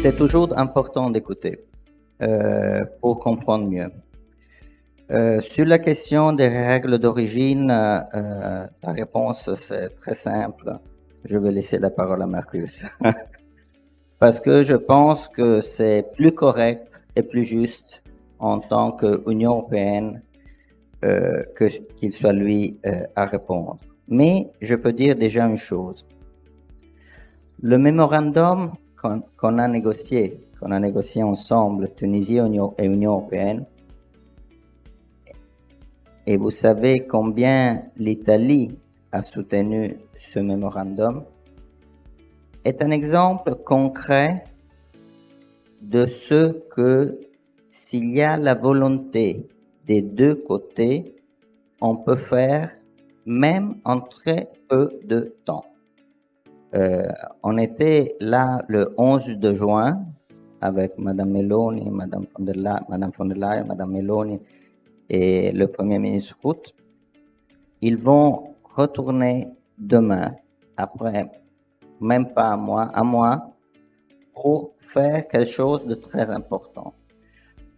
C'est toujours important d'écouter pour comprendre mieux. Sur la question des règles d'origine, la réponse c'est très simple. Je vais laisser la parole à Marcus. Parce que je pense que c'est plus correct et plus juste en tant qu'Union européenne qu'il soit lui à répondre. Mais je peux dire déjà une chose. Le mémorandum qu'on a négocié ensemble, Tunisie et Union européenne, et vous savez combien l'Italie a soutenu ce mémorandum, est un exemple concret de ce que, s'il y a la volonté des deux côtés, on peut faire même en très peu de temps. On était là le 11 de juin avec Madame Meloni, Madame von der Leyen, Madame Meloni et le Premier ministre Rutte. Ils vont retourner demain, après même pas un mois, pour faire quelque chose de très important.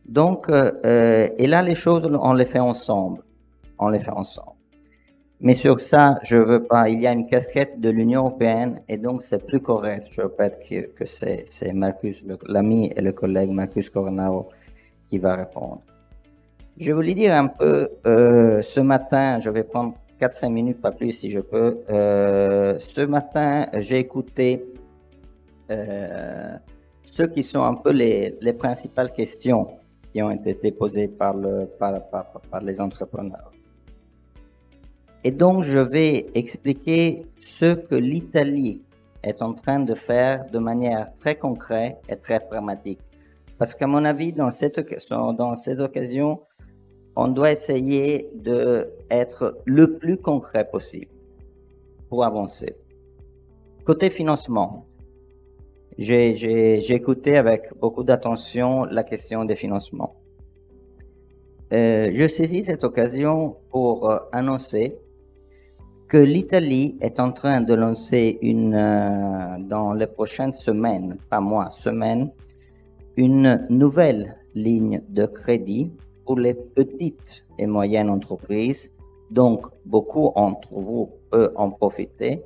Donc, et là, les choses, on les fait ensemble. Mais sur ça, je veux pas, il y a une casquette de l'Union européenne et donc c'est plus correct, je répète, que c'est Marcus, l'ami et le collègue Marcus Cornaro qui va répondre. Je voulais dire un peu, ce matin, je vais prendre 4-5 minutes, pas plus si je peux. Ce matin, j'ai écouté ceux qui sont un peu les principales questions qui ont été posées par les entrepreneurs. Et donc, je vais expliquer ce que l'Italie est en train de faire de manière très concrète et très pragmatique. Parce qu'à mon avis, dans cette occasion, on doit essayer d'être le plus concret possible pour avancer. Côté financement, j'ai écouté avec beaucoup d'attention la question des financements. Je saisis cette occasion pour annoncer que l'Italie est en train de lancer dans les prochaines semaines, pas mois, semaines, une nouvelle ligne de crédit pour les petites et moyennes entreprises, donc beaucoup d'entre vous peuvent en profiter,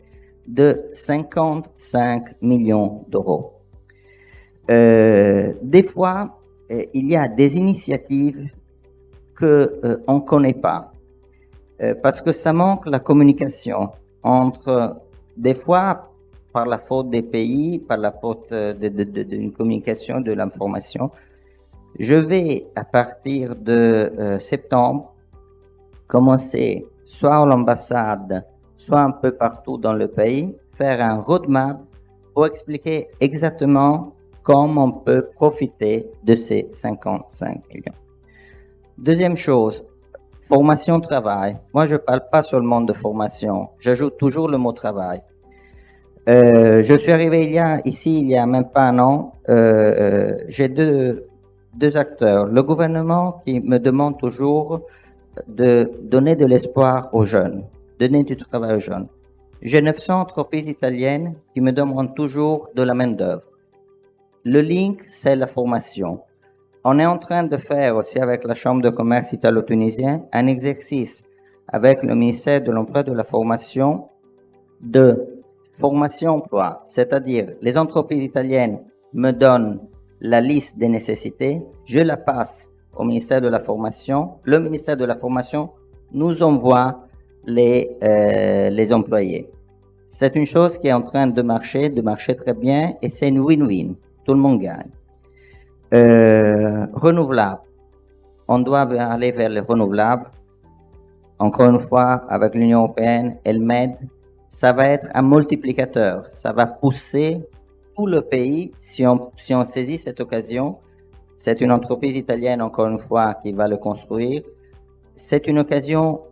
de 55 millions d'euros. Des fois, il y a des initiatives qu'on ne connaît pas. Parce que ça manque la communication entre, des fois, par la faute des pays, par la faute d'une communication, de l'information. Je vais, à partir de septembre, commencer soit à l'ambassade, soit un peu partout dans le pays, faire un roadmap pour expliquer exactement comment on peut profiter de ces 55 millions. Deuxième chose, formation-travail. Moi, je parle pas seulement de formation. J'ajoute toujours le mot travail. Je suis arrivé il y a même pas un an. J'ai deux acteurs. Le gouvernement qui me demande toujours de donner de l'espoir aux jeunes, donner du travail aux jeunes. J'ai 900 entreprises italiennes qui me demandent toujours de la main-d'œuvre. Le link, c'est la formation. On est en train de faire aussi avec la Chambre de commerce italo-tunisienne un exercice avec le ministère de l'Emploi et de la Formation de formation-emploi, c'est-à-dire les entreprises italiennes me donnent la liste des nécessités, je la passe au ministère de la Formation, le ministère de la Formation nous envoie les employés. C'est une chose qui est en train de marcher très bien et c'est une win-win, tout le monde gagne. Renouvelable. On doit aller vers les renouvelables. Encore une fois, avec l'Union européenne, elle m'aide. Ça va être un multiplicateur. Ça va pousser tout le pays si on saisit cette occasion. C'est une entreprise italienne, encore une fois, qui va le construire. C'est une occasion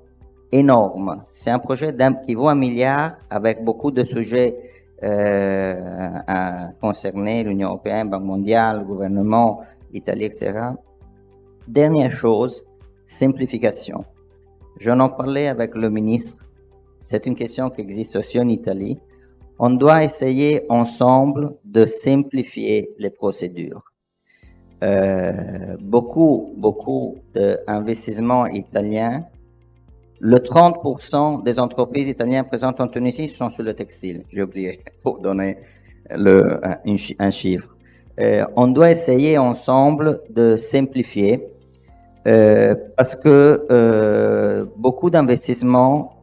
énorme. C'est un projet qui vaut 1 milliard avec beaucoup de sujets à concerner l'Union européenne, Banque mondiale, le gouvernement, l'Italie, etc. Dernière chose, simplification. J'en ai parlé avec le ministre. C'est une question qui existe aussi en Italie. on doit essayer ensemble de simplifier les procédures. Beaucoup d'investissements italiens, le 30% des entreprises italiennes présentes en Tunisie sont sur le textile. J'ai oublié pour donner un chiffre. On doit essayer ensemble de simplifier parce que beaucoup d'investissements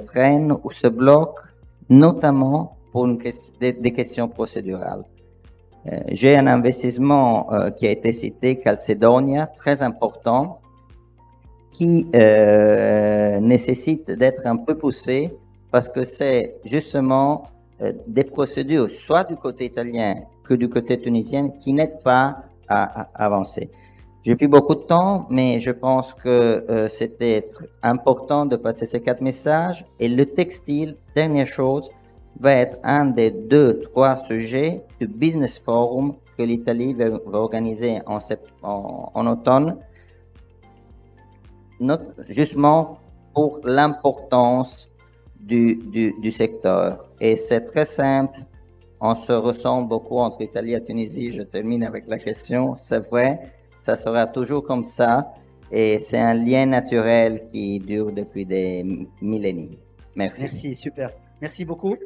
traînent ou se bloquent, notamment pour des questions procédurales. J'ai un investissement qui a été cité, Calcedonia, très important, qui nécessite d'être un peu poussé parce que c'est justement des procédures, soit du côté italien que du côté tunisien, qui n'aident pas à avancer. J'ai pris beaucoup de temps, mais je pense que c'était important de passer ces 4 messages. Et le textile, dernière chose, va être un des 2-3 sujets du Business Forum que l'Italie va organiser en automne, justement pour l'importance du secteur. Et c'est très simple, on se ressemble beaucoup entre Italie et Tunisie. Je termine avec la question, c'est vrai, ça sera toujours comme ça, et c'est un lien naturel qui dure depuis des millénaires. Merci. Merci, super. Merci beaucoup.